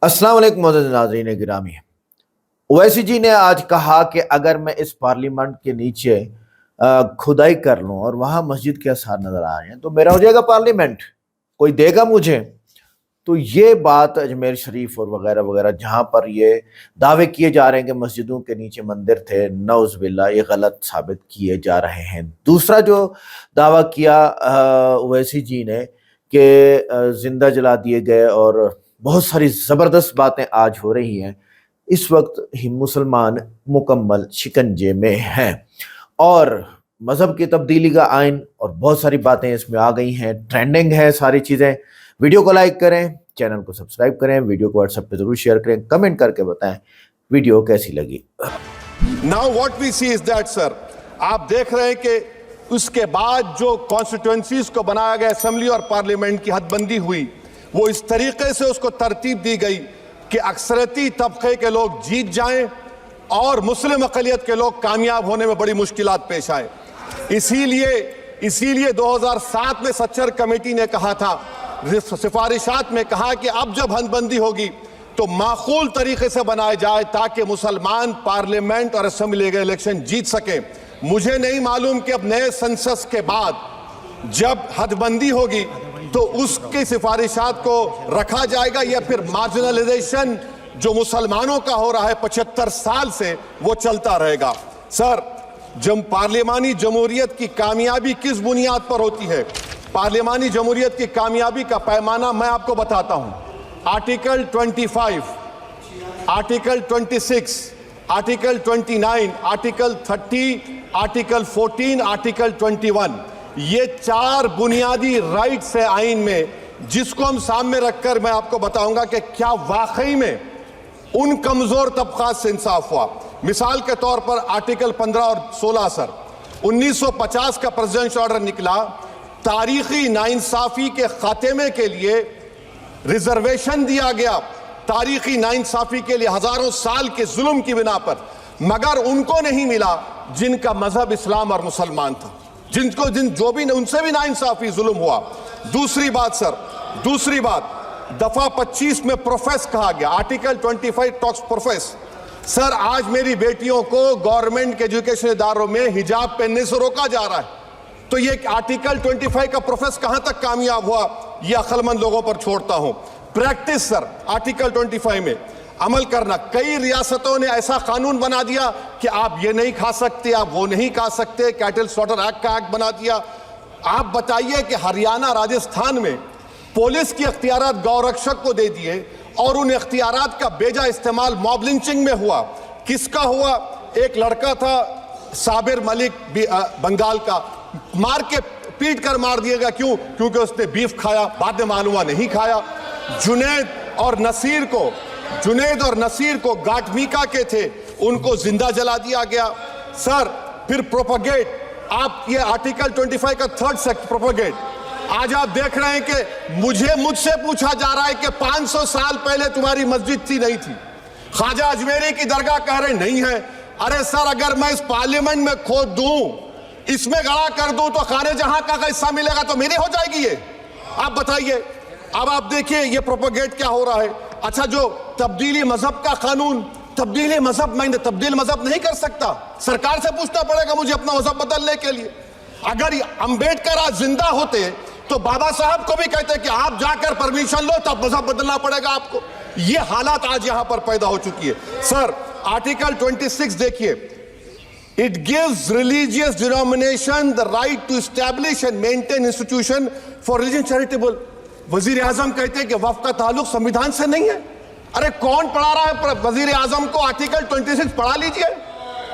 अस्सलाम वालेकुम मोअज़्ज़ज़ नाज़रीन गिरामी। ओवैसी जी ने आज कहा कि अगर मैं इस पार्लियामेंट के नीचे खुदाई कर लूं और वहां मस्जिद के आसार नजर आ रहे हैं तो मेरा हो जाएगा पार्लियामेंट, कोई देगा मुझे। तो ये बात अजमेर शरीफ और वगैरह वगैरह जहां पर ये दावे किए जा रहे हैं कि मस्जिदों के नीचे मंदिर थे, नौज़ बिल्लाह, ये गलत साबित किए जा रहे हैं। दूसरा जो दावा किया ओवैसी जी ने कि जिंदा जला दिए गए और बहुत सारी ज़बरदस्त बातें आज हो रही हैं। इस वक्त ही मुसलमान मुकम्मल शिकंजे में हैं और मज़हब की तब्दीली का आइन और बहुत सारी बातें इसमें आ गई हैं, ट्रेंडिंग है सारी चीज़ें। वीडियो को लाइक करें, चैनल को सब्सक्राइब करें, वीडियो को व्हाट्सएप पे ज़रूर शेयर करें, कमेंट करके बताएं वीडियो कैसी लगी। Now what we see is that sir, आप देख रहे हैं कि उसके बाद जो कॉन्स्टिट्यूएंसीज को बनाया गया, असेंबली और पार्लियामेंट की हदबंदी हुई, वो इस तरीके से उसको तरतीब दी गई कि अक्सरती तबके के लोग जीत जाएं और मुस्लिम अक़लियत के लोग कामयाब होने में बड़ी मुश्किलात पेश आए। इसीलिए 2007 में सच्चर कमेटी ने कहा था, सिफारिशात में कहा कि अब जब हदबंदी होगी तो माकूल तरीके से बनाए जाए ताकि मुसलमान पार्लियामेंट और असेंबली के इलेक्शन जीत सके। मुझे नहीं मालूम कि अब नए सेंसस के बाद जब हदबंदी होगी तो उसकी सिफारिशात को रखा जाएगा या फिर मार्जिनलाइजेशन जो मुसलमानों का हो रहा है 75 साल से, वो चलता रहेगा। सर, जब पार्लियामानी जमहूरियत की कामयाबी किस बुनियाद पर होती है? पार्लियामानी जमहूरियत की कामयाबी का पैमाना मैं आपको बताता हूं। Article 25, article 26, article 29, article 30, article 14, article 21, ये 4 बुनियादी राइट्स है आइन में, जिसको हम सामने रखकर मैं आपको बताऊंगा कि क्या वाकई में उन कमजोर तबकात से इंसाफ हुआ। मिसाल के तौर पर आर्टिकल 15 और 16 सर, 1950 का प्रेसिडेंशियल ऑर्डर निकला, तारीखी नाइंसाफी के खात्मे के लिए रिजर्वेशन दिया गया, तारीखी नाइंसाफी के लिए हजारों साल के जुल्म की बिना पर, मगर उनको नहीं मिला जिनका मजहब इस्लाम और मुसलमान था, जो भी उनसे भी नाइंसाफी जुल्म हुआ। दूसरी बात सर, दूसरी बात, दफा 25 में प्रोफेस कहा गया, आर्टिकल 25 टॉक्स प्रोफेस। सर, आज मेरी बेटियों को गवर्नमेंट के एजुकेशन इदारों में हिजाब पहनने से रोका जा रहा है, तो ये आर्टिकल 25 का प्रोफेस कहां तक कामयाब हुआ, ये अक्लमंद लोगों पर छोड़ता हूं। प्रैक्टिस सर, आर्टिकल 25 में अमल करना। कई रियासतों ने ऐसा कानून बना दिया कि आप ये नहीं खा सकते, आप वो नहीं खा सकते, कैटल स्लॉटर एक्ट का एक्ट बना दिया। आप बताइए कि हरियाणा, राजस्थान में पुलिस की अख्तियारात गौरक्षक को दे दिए और उन अख्तियारात का बेजा इस्तेमाल मॉब लिंचिंग में हुआ। किसका हुआ? एक लड़का था साबिर मलिक बंगाल का, मार के पीट कर मार दिया गया। क्यों? क्योंकि उसने बीफ खाया, बाद में मालूम हुआ नहीं खाया। जुनैद और नसीर को गाटमीका के थे, उनको जिंदा जला दिया गया। सर, फिर प्रोपगेट, आप ये आर्टिकल 25 का 3rd सेक्शन प्रोपगेट, आज आप देख रहे हैं कि मुझसे पूछा जा रहा है कि 500 साल पहले तुम्हारी मस्जिद थी, नहीं थी। ख्वाजा अजमेरी की दरगाह कह रहे नहीं है। अरे सर, अगर मैं इस पार्लियामेंट में खोद दूं, इसमें गड़ा कर दूं, तो खाने जहां का हिस्सा मिलेगा तो मेरी हो जाएगी ये। आप बताइए। अब आप देखिए ये प्रोपगेट क्या हो रहा है। अच्छा, जो तब्दीली मजहब का कानून, तब्दीली मजहब, मैं तब्दील मजहब नहीं कर सकता, सरकार से पूछना पड़ेगा मुझे अपना मजहब बदलने के लिए। अगर अंबेडकर आज जिंदा होते तो बाबा साहब को भी कहते कि आप जाकर परमिशन लो, तब मजहब बदलना पड़ेगा आपको। ये हालात आज यहां पर पैदा हो चुकी है। सर, आर्टिकल 26 देखिए, it gives religious denomination the right to establish and maintain institution for religion charitable. वजीर आजम कहते हैं कि वक्फ का ताल्लुक संविधान से नहीं है। अरे कौन पढ़ा रहा है वजीर आजम को? आर्टिकल 26 पढ़ा लीजिए।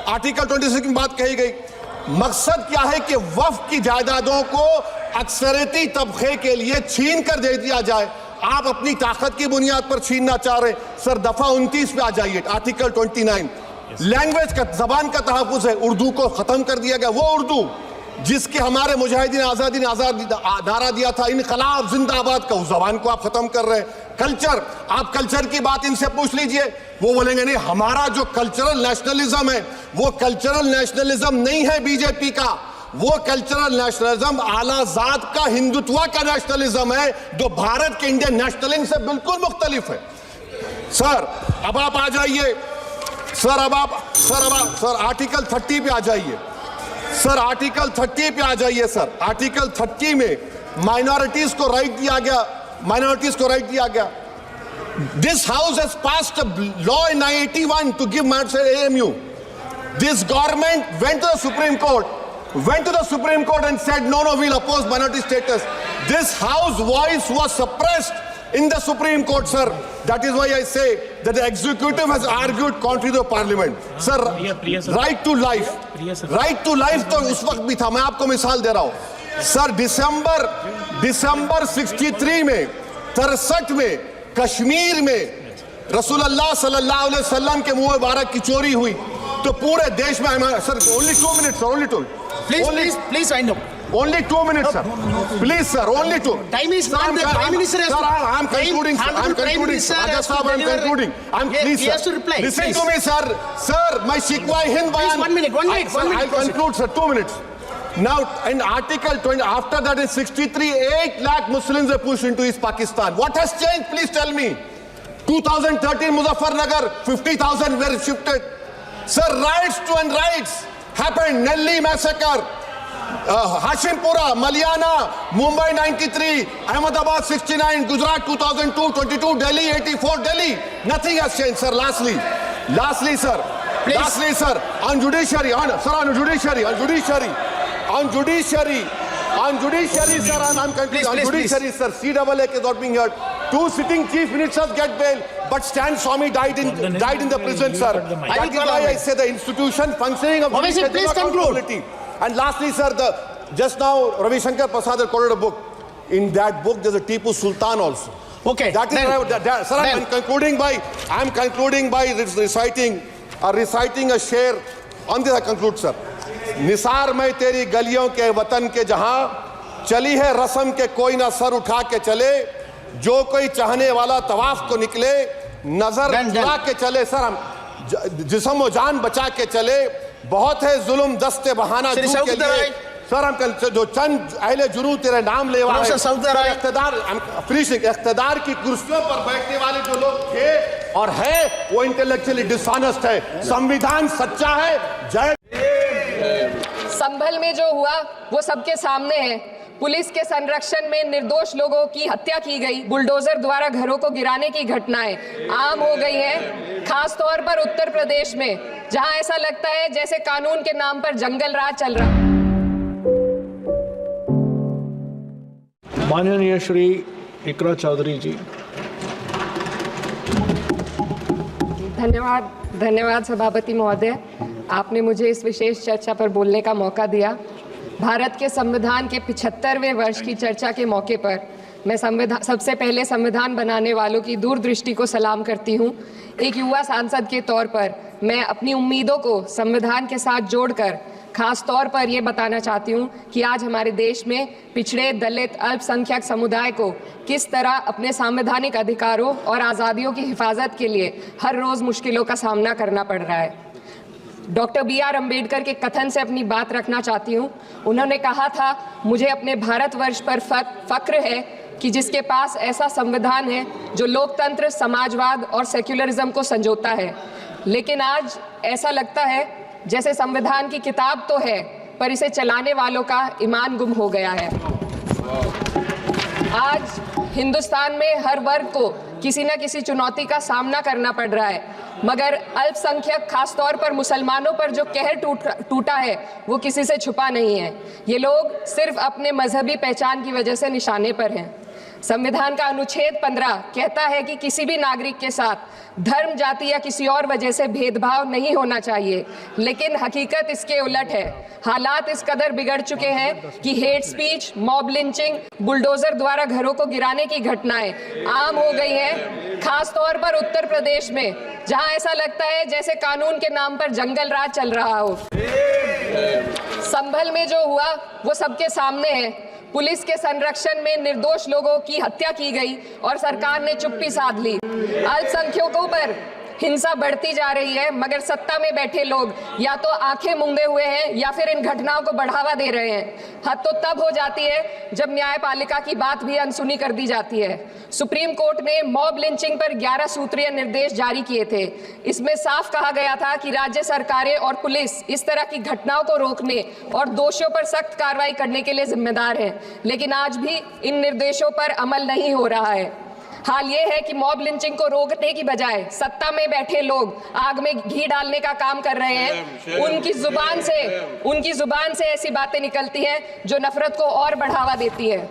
आर्टिकल 26 की बात कही गई। मकसद क्या है कि वक्फ की जायदादों को अक्सरती तबके के लिए छीन कर दे दिया जाए। आप अपनी ताकत की बुनियाद पर छीनना चाह रहे। सर, दफा 29 पे आ जाइए, आर्टिकल 29, लैंग्वेज का, जबान का तहफ़्फ़ुज़ है। उर्दू को खत्म कर दिया गया, वो उर्दू जिसके हमारे मुजाहिदीन आज़ादी ने नारा दिया था, इनकलाब जिंदाबाद का, उस जबान को आप खत्म कर रहे हैं। कल्चर, आप कल्चर की बात इनसे पूछ लीजिए, वो बोलेंगे नहीं, हमारा जो कल्चरल नेशनलिज्म है वो कल्चरल नेशनलिज्म नहीं है बीजेपी का, वो कल्चरल नेशनलिज्म आला जात का हिंदुत्व का नेशनलिज्म है, जो भारत के इंडियन नेशनलिज्म से बिल्कुल मुख्तलिफ है। सर अब आप आ जाइए, सर आर्टिकल 30 पे आ जाइए, सर आर्टिकल 30 पे आ जाइए। सर आर्टिकल 30 में माइनॉरिटीज को राइट दिया गया, this house has passed a law in 1981 to give minority AMU. This government went to the Supreme Court and said no, we'll oppose minority status. This house voice was suppressed in the Supreme Court, sir. That is why I say that the executive has argued contrary to the parliament. Sir, right to life तो उस वक्त भी था। मैं आपको मिसाल दे रहा हूं सर, दिसंबर 63 में 63 में कश्मीर में रसूलुल्लाह सल्लल्लाहु अलैहि वसल्लम के मुंह मुबारक की चोरी हुई तो पूरे देश में sir only 2 minutes sir, only 2 please wind up. Only 2 minutes, sir. Please, sir. Only 2. Time is gone. The Prime Minister has Sir, I'm concluding. Sir. I'm concluding. Raja Sahab, I'm concluding. Please, he has to reply. Listen to me, sir. Sir, my Shikwa Hind Bayan. Please, 1 minute. I'll conclude, sir. 2 minutes. Now, in Article 20, after that in 63, 8 lakh Muslims were pushed into East Pakistan. What has changed? Please tell me. 2013, Muzaffarnagar, 50,000 were shifted. Sir, riots happened. Nelly massacre. Hashimpura, Malyana, Mumbai 93, Ahmedabad 69, Gujarat 2002, 22, Delhi 84, Delhi. Nothing has changed, sir. Lastly, sir. Please. Lastly, sir. On judiciary, sir. On judiciary, sir. I'm concluding. On judiciary, sir. CAA is not being heard. 2 sitting chief ministers get bail, but Stan Swamy died in the prison, sir. That is why I say the institution functioning of Obviously, please conclude. And lastly, sir, just now Ravi Shankar Prasad had quoted a book. In that book, there's a Tipu Sultan also. Okay. That is sir. I'm concluding by reciting a share. On this I conclude, sir. Nisar में तेरी गलियों के वतन के जहां चली है रस्म के कोई ना सर उठा के चले, जो कोई चाहने वाला तवाफ को निकले, नजर चुरा के चले। सर हम जिस्म व जान बचा के चले, बहुत है जुल्म दस्ते बहाना के लिए। सर हम जो चंद अहले जुनू तेरे नाम ले वाले इख्तिदार की कुर्सियों पर बैठने वाले जो लोग थे और है वो इंटेलेक्चुअली डिसऑनेस्ट है। संविधान सच्चा है। जय। संभल में जो हुआ वो सबके सामने है। पुलिस के संरक्षण में निर्दोष लोगों की हत्या की गई, बुलडोजर द्वारा घरों को गिराने की घटनाएं आम हो गई हैं, खास तौर पर उत्तर प्रदेश में, जहां ऐसा लगता है जैसे कानून के नाम पर जंगल राज चल रहा। माननीय श्री इकरा चौधरी जी। धन्यवाद सभापति महोदय, आपने मुझे इस विशेष चर्चा पर बोलने का मौका दिया। भारत के संविधान के 75वें वर्ष की चर्चा के मौके पर मैं सबसे पहले संविधान बनाने वालों की दूरदृष्टि को सलाम करती हूँ। एक युवा सांसद के तौर पर मैं अपनी उम्मीदों को संविधान के साथ जोड़कर खास तौर पर ये बताना चाहती हूँ कि आज हमारे देश में पिछड़े, दलित, अल्पसंख्यक समुदाय को किस तरह अपने संवैधानिक अधिकारों और आज़ादियों की हिफाजत के लिए हर रोज़ मुश्किलों का सामना करना पड़ रहा है। डॉक्टर BR अम्बेडकर के कथन से अपनी बात रखना चाहती हूँ। उन्होंने कहा था, मुझे अपने भारतवर्ष पर फक्र है कि जिसके पास ऐसा संविधान है जो लोकतंत्र, समाजवाद और सेक्युलरिज्म को संजोता है। लेकिन आज ऐसा लगता है जैसे संविधान की किताब तो है पर इसे चलाने वालों का ईमान गुम हो गया है। आज हिंदुस्तान में हर वर्ग को किसी न किसी चुनौती का सामना करना पड़ रहा है, मगर अल्पसंख्यक खासतौर पर मुसलमानों पर जो कहर टूटा है वो किसी से छुपा नहीं है। ये लोग सिर्फ अपने मजहबी पहचान की वजह से निशाने पर हैं। संविधान का अनुच्छेद 15 कहता है कि किसी भी नागरिक के साथ धर्म, जाति या किसी और वजह से भेदभाव नहीं होना चाहिए, लेकिन हकीकत इसके उलट है। हालात इस कदर बिगड़ चुके हैं कि hate speech, mob lynching, bulldozer द्वारा घरों को गिराने की घटनाएं आम हो गई हैं, खास तौर पर उत्तर प्रदेश में, जहां ऐसा लगता है जैसे कानून के नाम पर जंगल राज चल रहा हो। संभल में जो हुआ वो सबके सामने है। पुलिस के संरक्षण में निर्दोष लोगों की हत्या की गई और सरकार ने चुप्पी साध ली। अल्पसंख्यकों पर हिंसा बढ़ती जा रही है, मगर सत्ता में बैठे लोग या तो आंखें मूंदे हुए हैं या फिर इन घटनाओं को बढ़ावा दे रहे हैं। हद तो तब हो जाती है जब न्यायपालिका की बात भी अनसुनी कर दी जाती है। सुप्रीम कोर्ट ने मॉब लिंचिंग पर 11 सूत्रीय निर्देश जारी किए थे। इसमें साफ कहा गया था कि राज्य सरकारें और पुलिस इस तरह की घटनाओं को रोकने और दोषियों पर सख्त कार्रवाई करने के लिए जिम्मेदार हैं, लेकिन आज भी इन निर्देशों पर अमल नहीं हो रहा है। हाल ये है कि मॉब लिंचिंग को रोकने की बजाय सत्ता में बैठे लोग आग में घी डालने का काम कर रहे हैं। उनकी जुबान से ऐसी बातें निकलती हैं जो नफरत को और बढ़ावा देती है।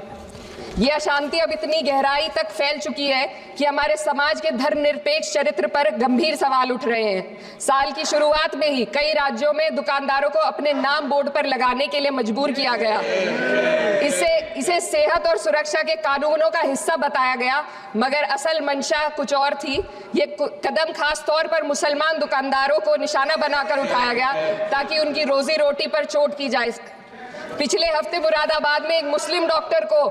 ये अशांति अब इतनी गहराई तक फैल चुकी है कि हमारे समाज के धर्मनिरपेक्ष चरित्र पर गंभीर सवाल उठ रहे हैं। साल की शुरुआत में ही कई राज्यों में दुकानदारों को अपने नाम बोर्ड पर लगाने के लिए मजबूर किया गया। इसे सेहत और सुरक्षा के कानूनों का हिस्सा बताया गया, मगर असल मंशा कुछ और थी। ये कदम खास तौर पर मुसलमान दुकानदारों को निशाना बनाकर उठाया गया ताकि उनकी रोजी रोटी पर चोट की जाए। पिछले हफ्ते मुरादाबाद में एक मुस्लिम डॉक्टर को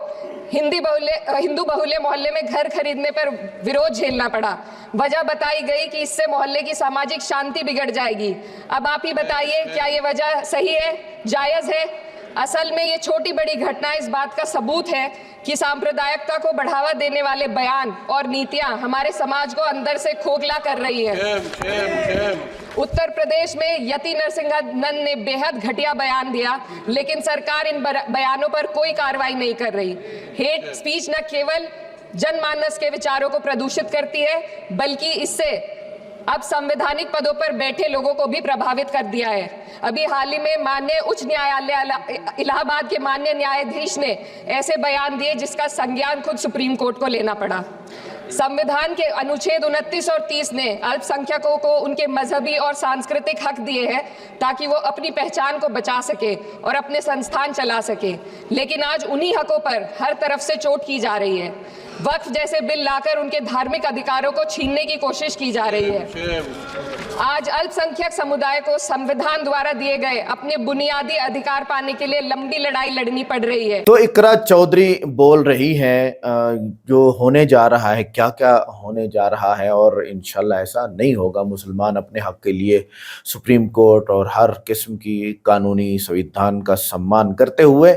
हिंदू बहुल्य मोहल्ले में घर खरीदने पर विरोध झेलना पड़ा। वजह बताई गई कि इससे मोहल्ले की सामाजिक शांति बिगड़ जाएगी। अब आप ही बताइए, क्या ये वजह सही है, जायज है? असल में ये छोटी बड़ी घटना इस बात का सबूत है कि सांप्रदायिकता को बढ़ावा देने वाले बयान और नीतियां हमारे समाज को अंदर से खोखला कर रही है। उत्तर प्रदेश में यति नरसिंहानंद ने बेहद घटिया बयान दिया, लेकिन सरकार इन बयानों पर कोई कार्रवाई नहीं कर रही। हेट स्पीच न केवल जनमानस के विचारों को प्रदूषित करती है, बल्कि इससे अब संवैधानिक पदों पर बैठे लोगों को भी प्रभावित कर दिया है। अभी हाल ही में माननीय उच्च न्यायालय इलाहाबाद के माननीय न्यायाधीश ने ऐसे बयान दिए जिसका संज्ञान खुद सुप्रीम कोर्ट को लेना पड़ा। संविधान के अनुच्छेद 29 और 30 ने अल्पसंख्यकों को उनके मजहबी और सांस्कृतिक हक दिए हैं ताकि वो अपनी पहचान को बचा सके और अपने संस्थान चला सके, लेकिन आज उन्हीं हकों पर हर तरफ से चोट की जा रही है। वक्फ जैसे बिल लाकर उनके धार्मिक अधिकारों को छीनने की कोशिश की जा रही है। आज अल्पसंख्यक समुदाय को संविधान द्वारा दिए गए अपने बुनियादी अधिकार पाने के लिए लंबी लड़ाई लड़नी पड़ रही है। तो इकरा चौधरी बोल रही हैं जो होने जा रहा है, क्या क्या होने जा रहा है, और इंशाल्लाह ऐसा नहीं होगा। मुसलमान अपने हक के लिए सुप्रीम कोर्ट और हर किस्म की कानूनी संविधान का सम्मान करते हुए,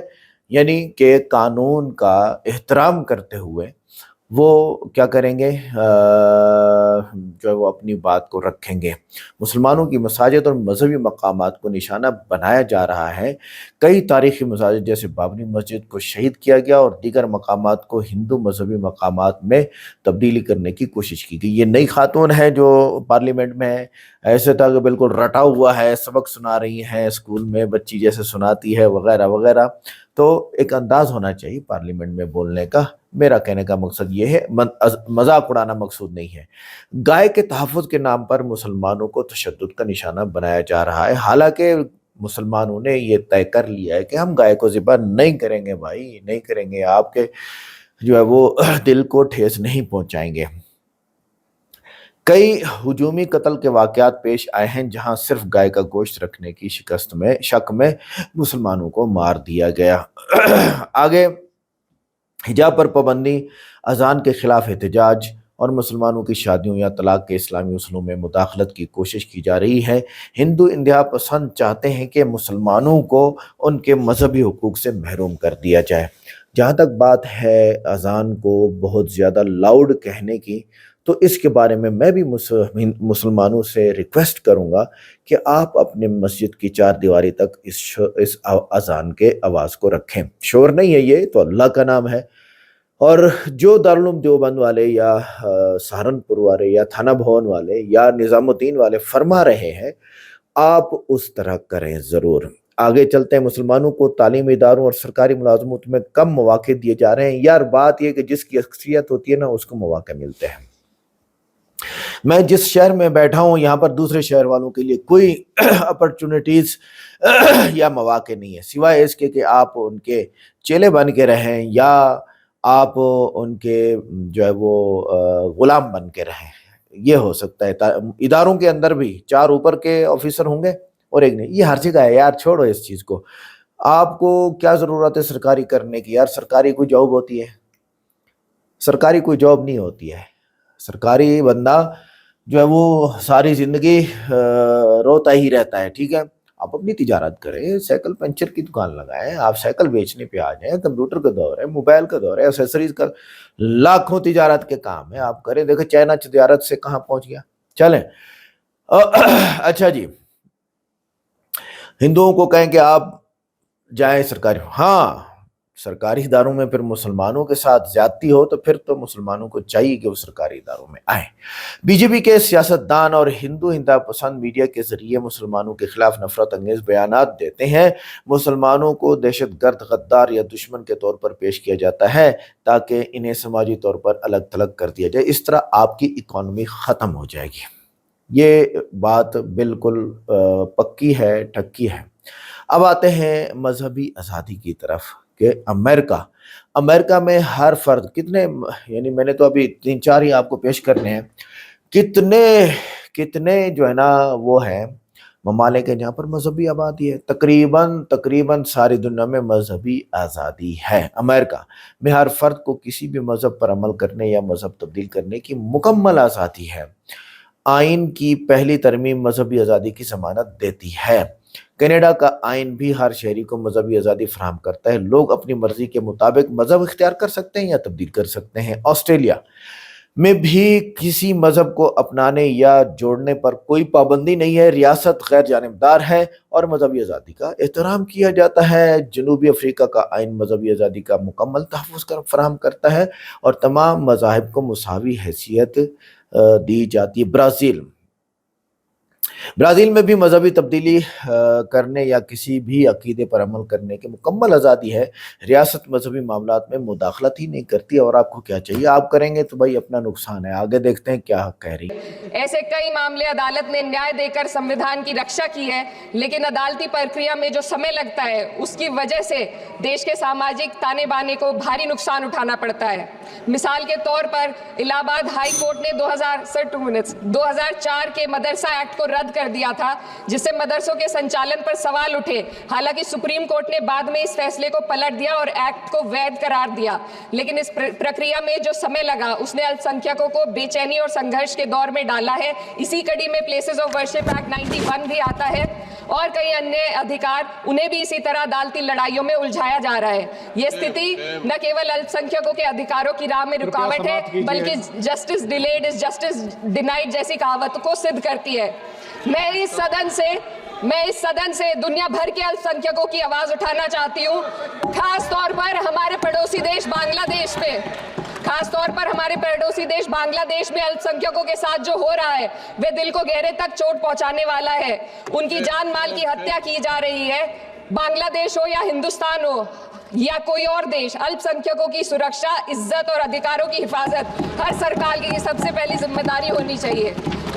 यानी कि कानून का एहतराम करते हुए वो क्या करेंगे, जो है वो अपनी बात को रखेंगे। मुसलमानों की मसाजिद और मजहबी मकामात को निशाना बनाया जा रहा है। कई तारीखी मसाजिद जैसे बाबरी मस्जिद को शहीद किया गया और दीगर मकामात को हिंदू मजहबी मकामात में तब्दीली करने की कोशिश की गई। ये नई खातून है जो पार्लियामेंट में है, ऐसे तक बिल्कुल रटा हुआ है, सबक सुना रही हैं, स्कूल में बच्ची जैसे सुनाती है वगैरह वगैरह। तो एक अंदाज होना चाहिए पार्लियामेंट में बोलने का। मेरा कहने का मकसद ये है, मजाक उड़ाना मकसूद नहीं है। गाय के तहफ़्फ़ुज़ के नाम पर मुसलमानों को तशद्दुद का निशाना बनाया जा रहा है। हालांकि मुसलमानों ने ये तय कर लिया है कि हम गाय को ज़िबा नहीं करेंगे, भाई नहीं करेंगे, आपके जो है वो दिल को ठेस नहीं पहुंचाएंगे। कई हुजूमी कत्ल के वाक़यात पेश आए हैं जहां सिर्फ गाय का गोश्त रखने की शक में मुसलमानों को मार दिया गया। आगे हिजाब पर पाबंदी, अजान के खिलाफ एहतजाज और मुसलमानों की शादियों या तलाक के इस्लामी उसूलों में मुदाखलत की कोशिश की जा रही है। हिंदू इंतहा पसंद चाहते हैं कि मुसलमानों को उनके मजहबी हुकूक से महरूम कर दिया जाए। जहाँ तक बात है अजान को बहुत ज़्यादा लाउड कहने की, तो इसके बारे में मैं भी मुसलमानों से रिक्वेस्ट करूंगा कि आप अपने मस्जिद की चार दीवारी तक इस अजान के आवाज़ को रखें। शोर नहीं है, ये तो अल्लाह का नाम है। और जो दारुल उलूम देवबंद वाले या सहारनपुर वाले या थाना भवन वाले या निज़ामुद्दीन वाले फरमा रहे हैं, आप उस तरह करें ज़रूर। आगे चलते हैं। मुसलमानों को तालीमी इदारों और सरकारी मुलाजमत में कम मौके दिए जा रहे हैं। यार बात यह कि जिसकी अक्सरियत होती है ना, उसको मौके मिलते हैं। मैं जिस शहर में बैठा हूँ यहाँ पर दूसरे शहर वालों के लिए कोई अपॉर्चुनिटीज़ या मौके नहीं है, सिवाय इसके कि आप उनके चेले बन के रहें या आप उनके जो है वो गुलाम बन के रहें। ये हो सकता है। इदारों के अंदर भी 4 ऊपर के ऑफिसर होंगे और 1 नहीं, ये हर जगह है यार, छोड़ो इस चीज़ को। आपको क्या ज़रूरत है सरकारी करने की यार? सरकारी कोई जॉब होती है? सरकारी कोई जॉब नहीं होती है। सरकारी बंदा जो है वो सारी जिंदगी रोता ही रहता है। ठीक है, आप अपनी तिजारत करें, साइकिल पंचर की दुकान लगाएं, आप साइकिल बेचने पे आ जाएं, कंप्यूटर का दौर है, मोबाइल का दौर है, एसेसरीज का, लाखों तिजारत के काम है, आप करें। देखो चाइना तिजारत से कहाँ पहुंच गया। चलें अच्छा जी, हिंदुओं को कहें कि आप जाएं सरकारी, हाँ सरकारी इदारों में फिर मुसलमानों के साथ ज्यादती हो तो फिर तो मुसलमानों को चाहिए कि वो सरकारी इदारों में आए। बीजेपी के सियासतदान और हिंदू पसंद मीडिया के जरिए मुसलमानों के खिलाफ नफरत अंगेज बयानात देते हैं। मुसलमानों को दहशतगर्द, गद्दार या दुश्मन के तौर पर पेश किया जाता है ताकि इन्हें समाजी तौर पर अलग थलग कर दिया जाए। इस तरह आपकी इकॉनमी खत्म हो जाएगी। ये बात बिल्कुल पक्की है, ठक्की है। अब आते हैं मजहबी आज़ादी की तरफ कि अमेरिका में हर फर्द कितने, यानी मैंने तो अभी 3-4 ही आपको पेश करने हैं, कितने जो है ना वो है ममालिक है जहाँ पर मजहबी आबादी है। तकरीबन सारी दुनिया में मजहबी आज़ादी है। अमेरिका में हर फर्द को किसी भी मजहब पर अमल करने या मजहब तब्दील करने की मुकम्मल आज़ादी है। आइन की पहली तरमीम मजहबी आज़ादी की ज़मानत देती है। कनाडा का आइन भी हर शहरी को मजहबी आज़ादी फराहम करता है। लोग अपनी मर्जी के मुताबिक मजहब इख्तियार कर सकते हैं या तब्दील कर सकते हैं। ऑस्ट्रेलिया में भी किसी मजहब को अपनाने या जोड़ने पर कोई पाबंदी नहीं है। रियासत गैर जानिबदार है और मजहबी आज़ादी का एहतराम किया जाता है। जनूबी अफ्रीका का आइन मजहबी आज़ादी का मुकम्मल तहफ़्फ़ुज़ फराहम करता है और तमाम मज़ाहिब को मुसावी हैसियत दी जाती है। ब्राज़ील में भी मजहबी तब्दीली करने या किसी भी अकीदे पर अमल करने की मुकम्मल आज़ादी है। रियासत मजहबी मामलात में मुदाखलत ही नहीं करती और आपको क्या चाहिए, आप करेंगे तो भाई अपना नुकसान है। आगे देखते हैं क्या कह रही है। ऐसे कई मामले अदालत ने न्याय देकर संविधान की रक्षा की है, लेकिन अदालती प्रक्रिया में जो समय लगता है उसकी वजह से देश के सामाजिक ताने बाने को भारी नुकसान उठाना पड़ता है। मिसाल के तौर पर इलाहाबाद हाई कोर्ट ने 2004 के मदरसा एक्ट को रद्द कर दिया था, जिससे मदरसों के संचालन पर सवाल उठे। हालांकि सुप्रीम कोर्ट ने बाद में इस फैसले को पलट दिया और एक्ट को वैध करार दिया, लेकिन इस प्रक्रिया में जो समय लगा उसने अल्पसंख्यकों को बेचैनी और संघर्ष के दौर में डाला है। इसी कड़ी में प्लेसेस ऑफ वर्शिप एक्ट 91 भी आता है और कई अन्य अधिकार, उन्हें भी इसी तरह अदालती लड़ाइयों में उलझाया जा रहा है। ये स्थिति न केवल अल्पसंख्यकों के अधिकारों की राह में रुकावट है, बल्कि justice delayed is justice denied जैसी कहावत को सिद्ध करती है। मैं इस सदन से दुनिया भर के अल्पसंख्यकों की आवाज उठाना चाहती हूँ, खास तौर पर हमारे पड़ोसी देश बांग्लादेश में अल्पसंख्यकों के साथ जो हो रहा है वे दिल को गहरे तक चोट पहुंचाने वाला है। उनकी जान माल की हत्या की जा रही है। बांग्लादेश हो या हिंदुस्तान हो या कोई और देश, अल्पसंख्यकों की सुरक्षा, इज्जत और अधिकारों की हिफाजत हर सरकार की सबसे पहली जिम्मेदारी होनी चाहिए।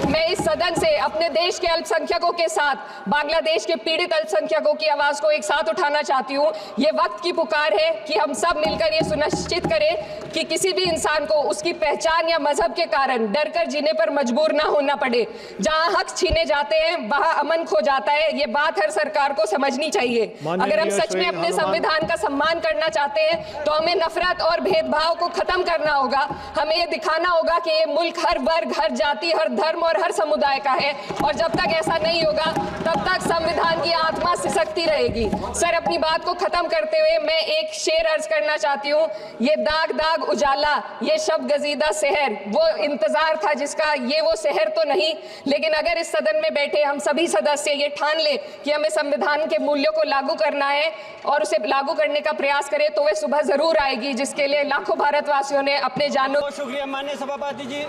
मैं इस सदन से अपने देश के अल्पसंख्यकों के साथ बांग्लादेश के पीड़ित अल्पसंख्यकों की आवाज को एक साथ उठाना चाहती हूँ। ये वक्त की पुकार है कि हम सब मिलकर ये सुनिश्चित करें कि किसी भी इंसान को उसकी पहचान या मजहब के कारण डरकर जीने पर मजबूर ना होना पड़े। जहाँ हक छीने जाते हैं वहाँ अमन खो जाता है। ये बात हर सरकार को समझनी चाहिए। अगर हम सच में अपने संविधान का सम्मान करना चाहते हैं तो हमें नफरत और भेदभाव को खत्म करना होगा। हमें ये दिखाना होगा कि ये मुल्क हर वर्ग, हर जाति, हर धर्म और हर समुदाय का है और जब तक ऐसा नहीं होगा तब तक संविधान की आत्मा सिसकती रहेगी। सर, अपनी बात को खत्म करते हुए मैं एक शेर अर्ज करना चाहती हूँ। ये दाग दाग उजाला, ये शब गजीदा शहर, वो इंतजार था जिसका, ये वो शहर तो नहीं। लेकिन अगर इस सदन में बैठे हम सभी सदस्य ये ठान ले कि हमें संविधान के मूल्यों को लागू करना है और उसे लागू करने का प्रयास करें तो वह सुबह जरूर आएगी, जिसके लिए लाखों भारतवासियों ने अपने जानों। बहुत शुक्रिया माननीय सभापति जी।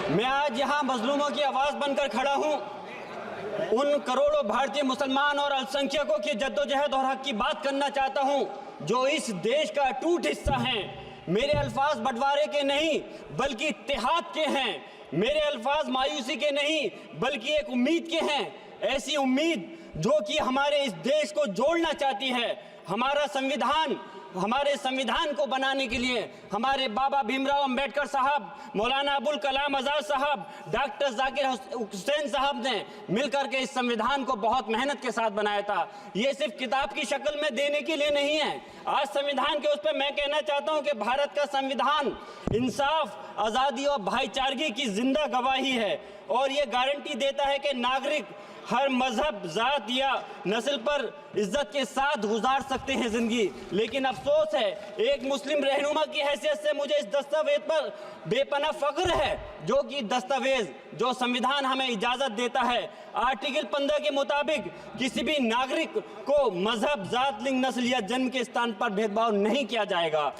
मैं आज यहाँ मजलूमों की आवाज़ बनकर खड़ा हूँ। उन करोड़ों भारतीय मुसलमान और अल्पसंख्यकों की जद्दोजहद और हक की बात करना चाहता हूँ जो इस देश का अटूट हिस्सा हैं। मेरे अल्फाज बंटवारे के नहीं बल्कि इत्तेहाद के हैं। मेरे अल्फाज मायूसी के नहीं बल्कि एक उम्मीद के हैं। ऐसी उम्मीद जो कि हमारे इस देश को जोड़ना चाहती है। हमारा संविधान हमारे संविधान को बनाने के लिए हमारे बाबा भीमराव अंबेडकर साहब, मौलाना अबुल कलाम आजाद साहब, डॉक्टर जाकिर हुसैन साहब ने मिलकर के इस संविधान को बहुत मेहनत के साथ बनाया था। ये सिर्फ किताब की शक्ल में देने के लिए नहीं है। आज संविधान के उस पर मैं कहना चाहता हूं कि भारत का संविधान इंसाफ, आज़ादी और भाईचारगी की जिंदा गवाही है और ये गारंटी देता है कि नागरिक हर मजहब, जात या नस्ल पर इज्जत के साथ गुजार सकते हैं जिंदगी। लेकिन अफसोस है, एक मुस्लिम रहनुमा की हैसियत से मुझे इस दस्तावेज पर बेपनाह फख्र है, जो कि दस्तावेज जो संविधान हमें इजाजत देता है। आर्टिकल 15 के मुताबिक किसी भी नागरिक को मजहब, जात, लिंग, नस्ल या जन्म के स्थान पर भेदभाव नहीं किया जाएगा।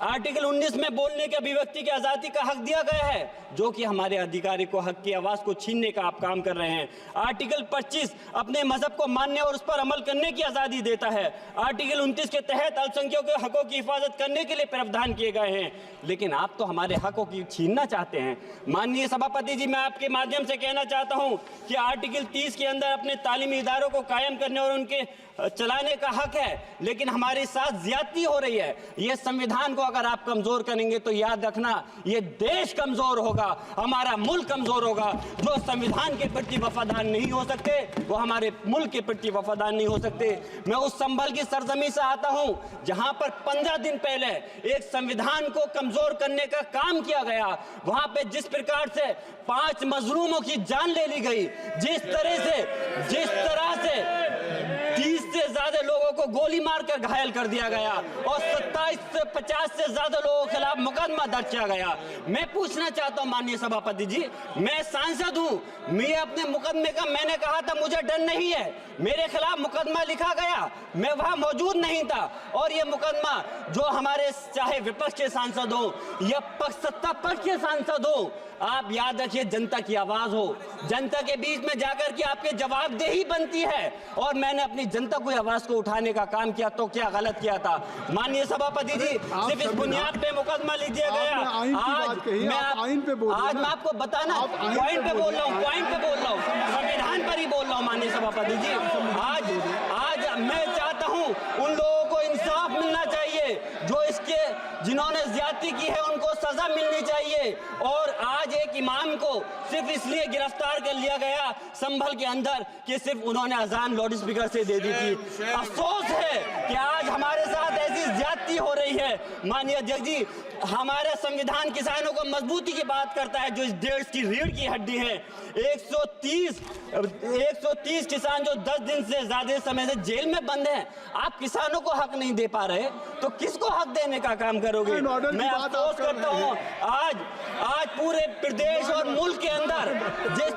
आर्टिकल 19 में बोलने के, अभिव्यक्ति की आज़ादी का हक दिया गया है, जो कि हमारे अधिकारी को हक की आवाज़ को छीनने का आप काम कर रहे हैं। आर्टिकल 25 अपने मजहब को मानने और उस पर अमल करने की आज़ादी देता है। आर्टिकल 29 के तहत अल्पसंख्यकों के हकों की हिफाजत करने के लिए प्रावधान किए गए हैं। लेकिन आप तो हमारे हकों की छीनना चाहते हैं। माननीय सभापति जी, मैं आपके माध्यम से कहना चाहता हूँ कि आर्टिकल 30 के अंदर अपने तालीमी इदारों को कायम करने और उनके चलाने का हक है, लेकिन हमारे साथ ज्यादती हो रही है। ये संविधान को अगर आप कमजोर करेंगे तो याद रखना, ये देश कमजोर होगा, हमारा मुल्क कमजोर होगा। जो संविधान के प्रति वफादार नहीं हो सकते वो हमारे मुल्क के प्रति वफादार नहीं हो सकते। मैं उस संभल की सरजमी से आता हूं जहां पर 15 दिन पहले एक संविधान को कमजोर करने का काम किया गया। वहां पे जिस प्रकार से 5 मजलूमों की जान ले ली गई, जिस तरह से 30 से ज्यादा लोगों को गोली मारकर घायल कर दिया गया और 27 से 50 से ज्यादा लोगों के खिलाफ मुकदमा दर्ज किया गया। मैं पूछना चाहता हूं माननीय सभापति जी, मैं सांसद हूं, मैं अपने मुकदमे का, मैंने कहा था मुझे डर नहीं है, मेरे खिलाफ मुकदमा लिखा गया, मैं वहां मौजूद नहीं था और ये मुकदमा जो हमारे चाहे विपक्ष के सांसद हो या सत्ता पक्ष के सांसद हो, आप याद रखिए जनता की आवाज हो, जनता के बीच में जाकर के आपके जवाबदेही बनती है। और मैंने अपनी जनता को आवाज को उठाने का काम किया तो क्या गलत किया था? माननीय सभापति जी, सिर्फ इस बुनियाद पे मुकदमा लीजिए गया। आज मैं आपको बताना पॉइंट पे बोल रहा हूँ, संविधान पर ही बोल रहा हूँ माननीय सभापति जी। आज मैं चाहता हूँ उन लोगों को इंसाफ मिलना चाहिए जो इसके जिन्होंने ज्यादती की है, उनको सजा मिलनी चाहिए। और आज एक इमाम को सिर्फ इसलिए गिरफ्तार कर लिया गया संभल के अंदर कि सिर्फ उन्होंने अजान लाउड स्पीकर से दे दी थी। अफसोस है कि आज हमारे साथ ऐसी ज्यादती हो रही है। माननीय अध्यक्ष जी, हमारा संविधान किसानों को मजबूती की बात करता है, जो इस देश की रीढ़ की हड्डी है। 130 किसान जो 10 दिन से ज्यादा समय से जेल में बंद हैं, आप किसानों को हक नहीं दे पा रहे तो किसको हक देने का काम करोगे? मैं अफसोस करता हूँ आज पूरे प्रदेश और मुल्क के अंदर जिस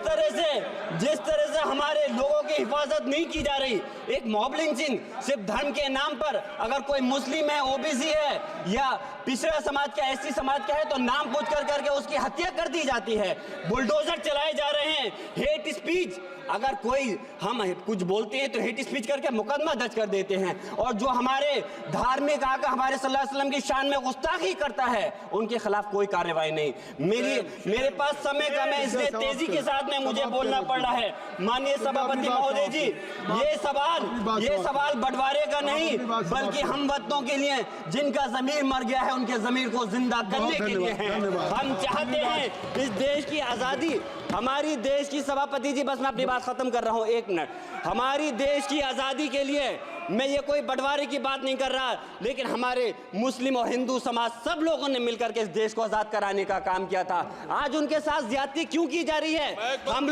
तरह से हमारे लोगों की हिफाजत नहीं की जा रही। एक मॉब लिंचिंग सिर्फ धर्म के नाम पर, अगर कोई मुस्लिम है, ओबीसी है या पिछड़ा समाज का, एससी समाज का है तो नाम पूछ करके उसकी हत्या कर दी जाती है। बुलडोजर चलाए जा रहे हैं। हेट स्पीच, अगर कोई हम कुछ बोलते हैं तो हेट स्पीच करके मुकदमा दर्ज कर देते हैं। और जो हमारे धार्मिक आका हमारे सल्लल्लाहु अलैहि वसल्लम की शान में गुस्ताखी करता है, उनके खिलाफ कोई कार्रवाई नहीं। मेरे पास समय कम है, इसलिए तेजी के साथ में मुझे बोलना पड़ रहा है। माननीय सभापति महोदय जी, ये सवाल बंटवारे का नहीं बल्कि हम वतनों के लिए जिनका जमीर मर गया है उनके जमीर को जिंदा करने के लिए है। हम चाहते हैं इस देश की आजादी, हमारी देश की, सभापति जी बस मैं अपनी बात खत्म कर रहा हूं, 1 मिनट। हमारी देश की आजादी के लिए मैं ये कोई बंटवारे की बात नहीं कर रहा, लेकिन हमारे मुस्लिम और हिंदू समाज सब लोगों ने मिलकर के इस देश को आजाद कराने का काम किया था। आज उनके साथ ज्यादती क्यों की जा रही है? हम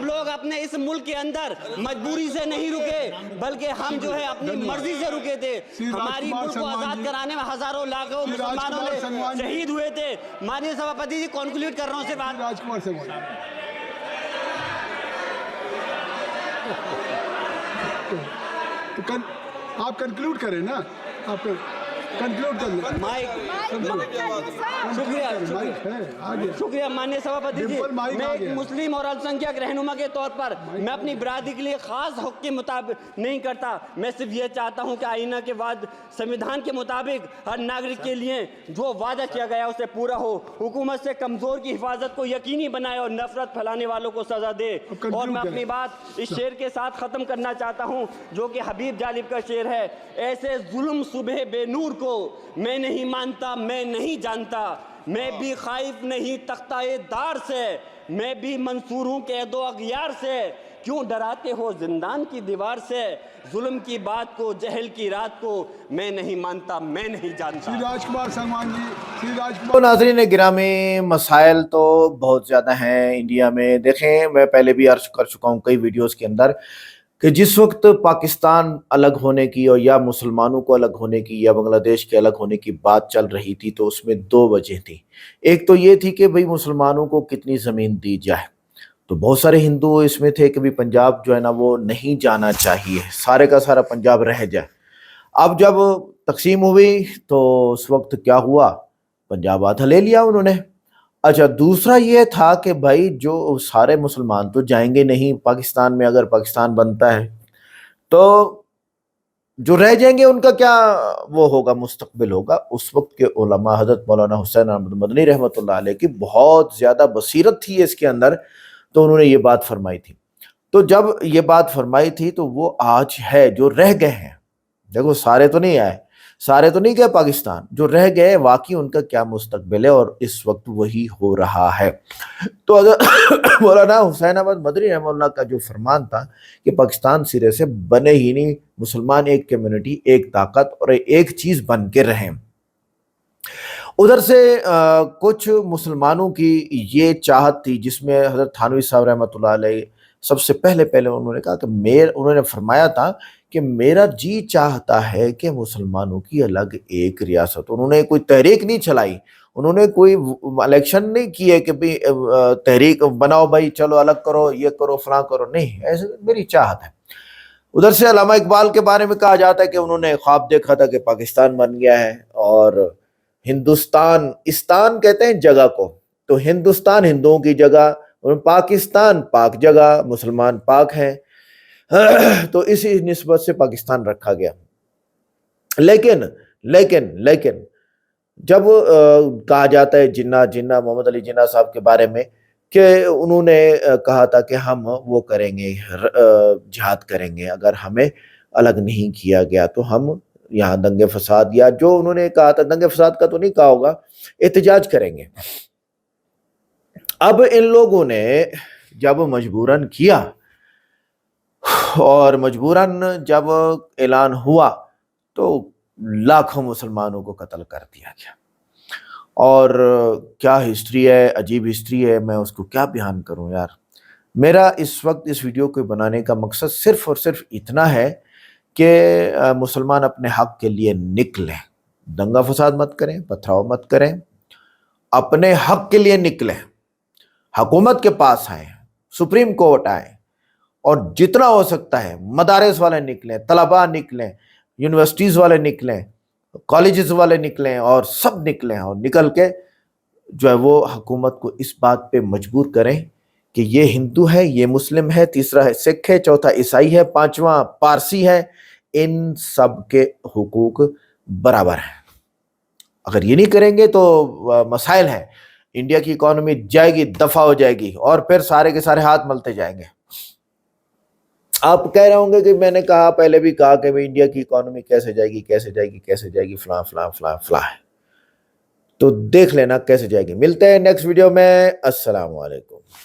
लोग अपने इस मुल्क के अंदर मजबूरी से नहीं रुके, बल्कि हम जो है अपनी मर्जी से रुके थे। हमारी मुल्क को आजाद कराने में हजारों लाखों मुसलमानों ने शहीद हुए थे। माननीय सभापति जी, कंक्लूड कर रहा हूँ सिर्फ राजकुमार से तो आप कंक्लूड करें ना। आप कंक्लूड कर लो। शुक्रिया माननीय सभापति जी। डिम्पल, माइक मैं आ एक गया। मुस्लिम और अल्पसंख्यक रहनुमा के तौर पर मैं अपनी बिरादरी के लिए खास हक के मुताबिक नहीं करता। मैं सिर्फ ये चाहता हूँ कि आईना के बाद संविधान के मुताबिक हर नागरिक के लिए जो वादा किया गया उसे पूरा हो, हुकूमत से कमजोर की हिफाजत को यकीनी बनाए और नफरत फैलाने वालों को सजा दे। और मैं अपनी बात इस शेर के साथ खत्म करना चाहता हूँ जो कि हबीब जालिब का शेर है। ऐसे जुल्म सुबह बेनूर को मैं नहीं मानता, मैं नहीं जानता, मैं भी खाइफ नहीं तख्ताए दार से, मैं भी मंसूर हूँ कैदो अगियार से, क्यों डराते हो जिंदान की दीवार से, जुल्म की बात को जहल की रात को मैं नहीं मानता, मैं नहीं जानता। श्री राजकुमार सलमान जी, श्री तो राजकुमार नाज़रीन गिरामी, मसाइल तो बहुत ज़्यादा हैं इंडिया में। देखें, मैं पहले भी अर्ज कर चुका हूँ कई वीडियोस के अंदर कि जिस वक्त पाकिस्तान अलग होने की और या मुसलमानों को अलग होने की या बांग्लादेश के अलग होने की बात चल रही थी तो उसमें दो वजह थी। एक तो ये थी कि भाई मुसलमानों को कितनी ज़मीन दी जाए, तो बहुत सारे हिंदू इसमें थे कि भी पंजाब जो है ना वो नहीं जाना चाहिए, सारे का सारा पंजाब रह जाए। अब जब तकसीम हुई तो उस वक्त क्या हुआ, पंजाब आधा ले लिया उन्होंने। अच्छा, दूसरा ये था कि भाई जो सारे मुसलमान तो जाएंगे नहीं पाकिस्तान में, अगर पाकिस्तान बनता है तो जो रह जाएंगे उनका क्या वो होगा, मुस्तकबिल होगा। उस वक्त के उलमा हज़रत मौलाना हुसैन अहमद मदनी रहमतुल्लाह अलैह की बहुत ज़्यादा बसीरत थी इसके अंदर, तो उन्होंने ये बात फरमाई थी। तो जब ये बात फरमाई थी तो वो आज है, जो रह गए हैं, देखो सारे तो नहीं आए, सारे तो नहीं गए पाकिस्तान, जो रह गए वाकई उनका क्या मुस्तकबिल है, और इस वक्त वही हो रहा है। तो अगर मौलाना हुसैन अहमद मदनी रहमतुल्लाह का जो फरमान था कि पाकिस्तान सिरे से बने ही नहीं, मुसलमान एक कम्युनिटी, एक ताकत और एक चीज़ बन के रहें। उधर से कुछ मुसलमानों की ये चाहत थी जिसमें हज़रत थानवी साहब रहमतुल्लाह अलैह सबसे पहले उन्होंने कहा कि उन्होंने फरमाया था कि मेरा जी चाहता है कि मुसलमानों की अलग एक रियासत। उन्होंने कोई तहरीक नहीं चलाई, उन्होंने कोई इलेक्शन नहीं किए कि भाई तहरीक बनाओ भाई चलो अलग करो, ये करो फलां करो, नहीं, ऐसे मेरी चाहत है। उधर से अल्लामा इकबाल के बारे में कहा जाता है कि उन्होंने ख्वाब देखा था कि पाकिस्तान बन गया है और हिंदुस्तान, इस्तान कहते हैं जगह को, तो हिंदुस्तान हिंदुओं की जगह और पाकिस्तान पाक जगह, मुसलमान पाक हैं, तो इसी निस्बत से पाकिस्तान रखा गया। लेकिन जब कहा जाता है जिन्ना मोहम्मद अली जिन्ना साहब के बारे में कि उन्होंने कहा था कि हम वो करेंगे, जिहाद करेंगे, अगर हमें अलग नहीं किया गया तो हम यहाँ दंगे फसाद, या जो उन्होंने कहा था दंगे फसाद का तो नहीं कहा होगा, एहतजाज करेंगे। अब इन लोगों ने जब मजबूरन किया और मजबूरन जब ऐलान हुआ तो लाखों मुसलमानों को कत्ल कर दिया गया। और क्या हिस्ट्री है, अजीब हिस्ट्री है, मैं उसको क्या बयान करूं यार। मेरा इस वक्त इस वीडियो को बनाने का मकसद सिर्फ और सिर्फ इतना है कि मुसलमान अपने हक के लिए निकलें, दंगा फसाद मत करें, पथराव मत करें, अपने हक के लिए निकलें, हुकूमत के पास आए, सुप्रीम कोर्ट आए, और जितना हो सकता है मदारिस वाले निकलें, तलबा निकलें, यूनिवर्सिटीज़ वाले निकलें, कॉलेजेस वाले निकलें, और सब निकलें, और निकल के जो है वो हुकूमत को इस बात पे मजबूर करें कि ये हिंदू है, ये मुस्लिम है, तीसरा है सिख है, चौथा ईसाई है, पांचवा पारसी है, इन सब के हुकूक बराबर हैं। अगर ये नहीं करेंगे तो मसाइल है, इंडिया की इकोनॉमी जाएगी, दफा हो जाएगी, और फिर सारे के सारे हाथ मलते जाएंगे। आप कह रहे होंगे कि मैंने कहा, पहले भी कहा कि भाई इंडिया की इकोनॉमी कैसे जाएगी, फला है, तो देख लेना कैसे जाएगी। मिलते हैं नेक्स्ट वीडियो में। अस्सलाम वालेकुम।